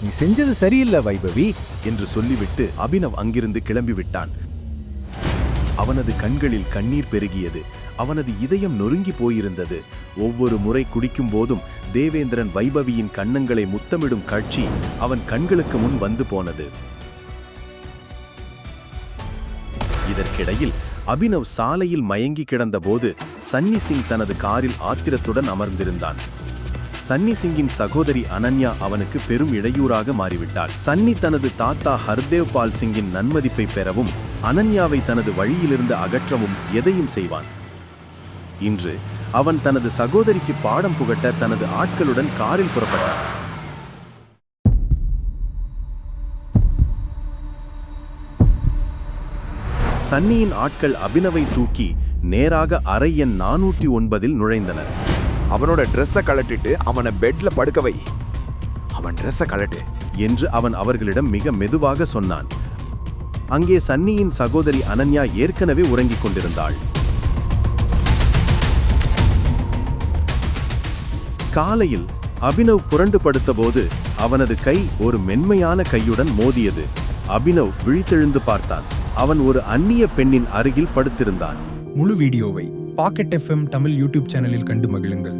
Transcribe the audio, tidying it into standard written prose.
நீ செஞ்சது சரியில்லை வைபவி என்று சொல்லிவிட்டு அபினவ் அங்கிருந்து கிளம்பிவிட்டான். அவனது கண்களில் கண்ணீர் பெருகியது. அவனது இதயம் நொறுங்கி போயிருந்தது. ஒவ்வொரு முறை குடிக்கும் போதும் தேவேந்திரன் வைபவியின் கன்னங்களை முத்தமிடும் காட்சி அவன் கண்களுக்கு முன் வந்து போனது. இதற்கிடையில் அபினவ் சாலையில் மயங்கி கிடந்தபோது சன்னி சிங் தனது காரில் ஆத்திரத்துடன் அமர்ந்திருந்தான். சன்னி சிங்கின் சகோதரி அனன்யா அவனுக்கு பெரும் இடையூறாக மாறிவிட்டாள். சன்னி தனது தாத்தா ஹர்தேவ் பால் சிங்கின் நன்மதிப்பை பெறவும் அனன்யாவை தனது வழியிலிருந்து அகற்றவும் எதையும் செய்வான். இன்று அவன் தனது சகோதரிக்கு பாடம் புகட்ட தனது ஆட்களுடன் காரில் புறப்பட்டான். சன்னியின் ஆட்கள் அபினவை தூக்கி நேராக அறை எண் 409 நுழைந்தனர். அவனோட ட்ரெஸ்ஸை கழட்டிட்டு அவனை பெட்ல படுக்க வை. அவன் ட்ரெஸ்ஸை கழட்டு என்று அவன் அவர்களிடம் மிக மெதுவாக சொன்னான். அங்கே சன்னியின் சகோதரி அனன்யா ஏற்கனவே உறங்கிக் கொண்டிருந்தாள். காலையில் அபினவ் புரண்டு படுத்தபோது அவனது கை ஒரு மென்மையான கையுடன் மோதியது. அபினவ் விழித்தெழுந்து பார்த்தான். அவன் ஒரு அந்நிய பெண்ணின் அருகில் படுத்திருந்தான். முழு வீடியோவை பாக்கெட் FM தமிழ் யூடியூப் சேனலில் கண்டு மகிழுங்கள்.